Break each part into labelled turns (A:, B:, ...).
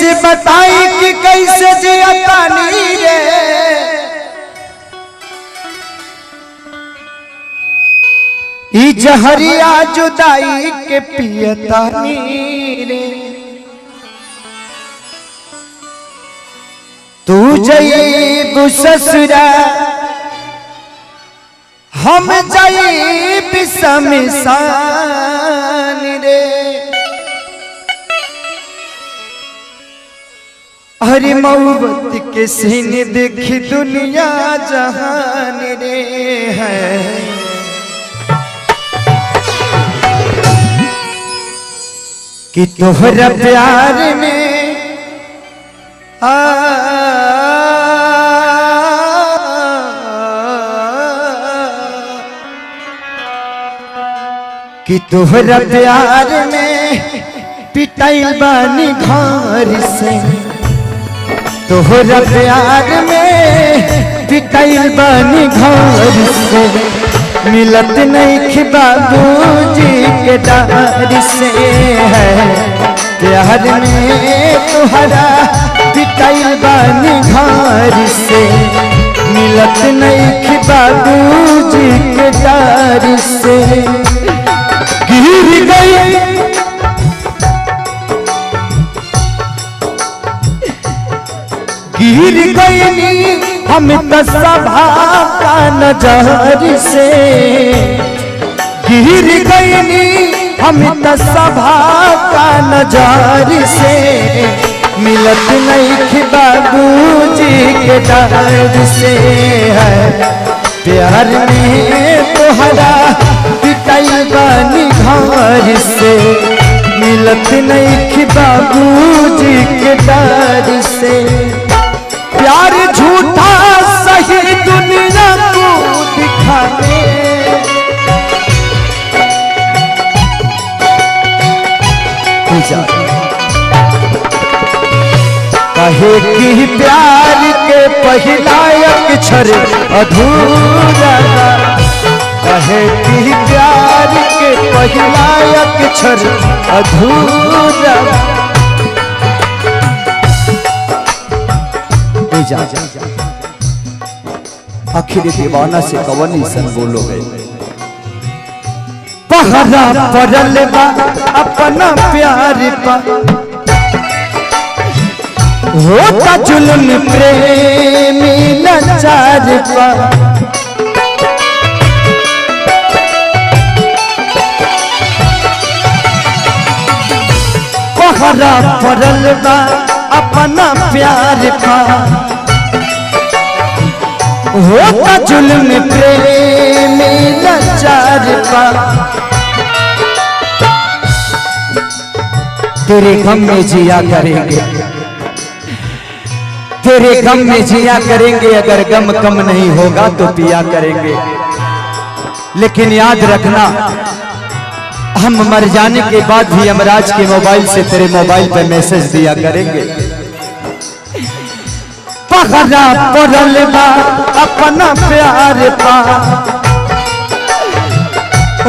A: कैसे बताई कि कैसे जियतानी रे, ई जहरिया जुदाई के पियतानी रे। तू जईब ससुरा हम जईब शमशान रे। हरी मोहब्बत के सीने देखी दुनिया जहान रे है। कि तोहरा प्यार में कि तोहरा प्यार में पिटाइल बानी घर से, तोहरा प्यार में पिटाइल बानी घर से। मिलत नहीं कि बाबूजी के डार से है। प्यार में तोहरा पिटाइल बानी घर से। मिलत नहीं कि बाबूजी के डार से। गिर गई हम तो सभा का नजर से। गिर गई हम तो सभा का नजर से। मिलत नहीं कि बाबूजी के दर्द से है। प्यार में तोहरा पिटाइल बानी घर से। मिलत नहीं कि बाबूजी के दर्द से। प्यार झूठा सही दुनिया को दिखाने। कहे कि प्यार के पहला अक्षर अधूरा। कहे कि प्यार के पहला अक्षर अधूरा। आखिर दीवाना से कवनी सन बोलोगे। पहरा पड़ल बा अपना प्यार पा। होता जुल्म प्रेमी लाचार पा। पहरा पड़ल बा अपना प्यार पा। होता जुल्म प्रेमी लाचार पा। तेरे गम में जिया करेंगे, तेरे गम में जिया करेंगे। अगर गम कम नहीं होगा तो पिया करेंगे। लेकिन याद रखना, हम मर जाने के बाद भी यमराज के मोबाइल से तेरे मोबाइल पे मैसेज दिया करेंगे। पहरा पड़ल बा अपना प्यार पा।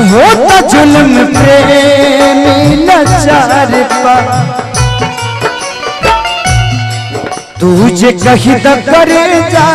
A: होता जुल्म प्रेमी लाचार पा। तुझे कहीं तो करे जा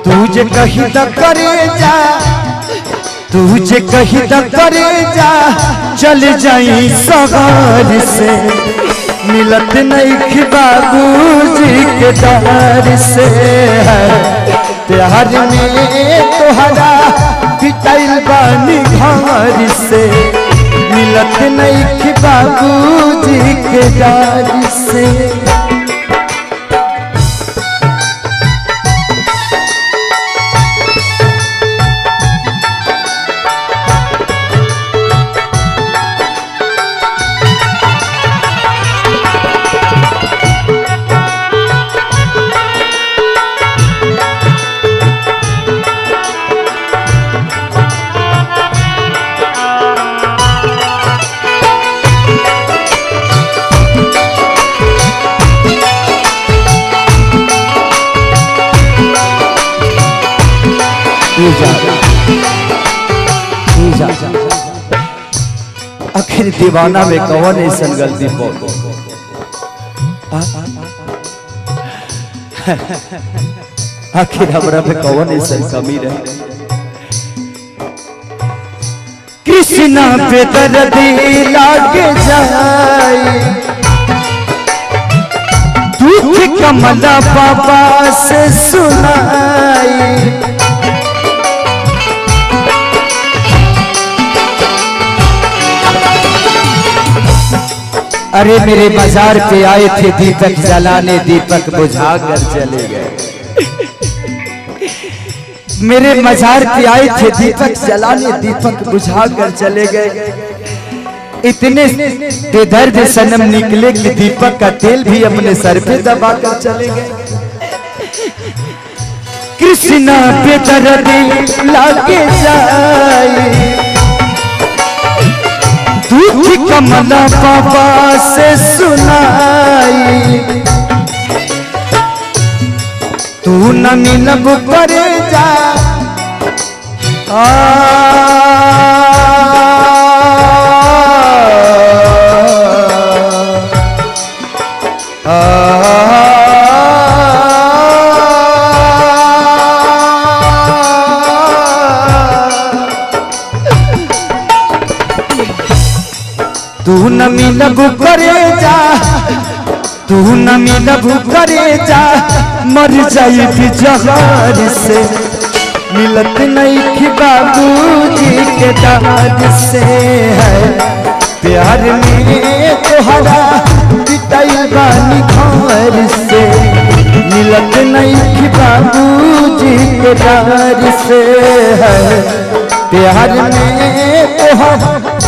A: तुझे कहीं तो करे जा, तुझे कहीं तो करे जा। चल जाई सगार से। मिलत नहीं कि बाबूजी के दर से है। प्यार में तोहरा पिटाइल बानी घर से। मिलत नहीं कि बाबूजी के दर से। फिर दीवाना में कौन ऐसा गलती बोल। आखिर हमरा में कौन ऐसा कमी रहे। कृष्णा पे दर्दी लाग जाए दुख कमला बाबा से सुनाई। अरे मेरे बाजार पे आए थे दीपक जलाने, दीपक बुझा कर चले गए। मेरे मजार पे आए थे दीपक जलाने, दीपक बुझा कर चले गए। इतने बेदर्द सनम निकले कि दीपक का तेल भी अपने सर पे दबा कर चले गए। कृष्णा पे दर्द लागे जाए दुख कमला बाबा से सुनाई। तू न मिलब करे जा तू न मिलब करे जा, तू न मिलब करे जा, मर जाई भी जहार से। मिलत नहीं कि बाबूजी के दाद से है प्यार में तोहरा पिटाई बानी घर से। मिलत नहीं कि बाबूजी के दाद से है प्यार में तोहरा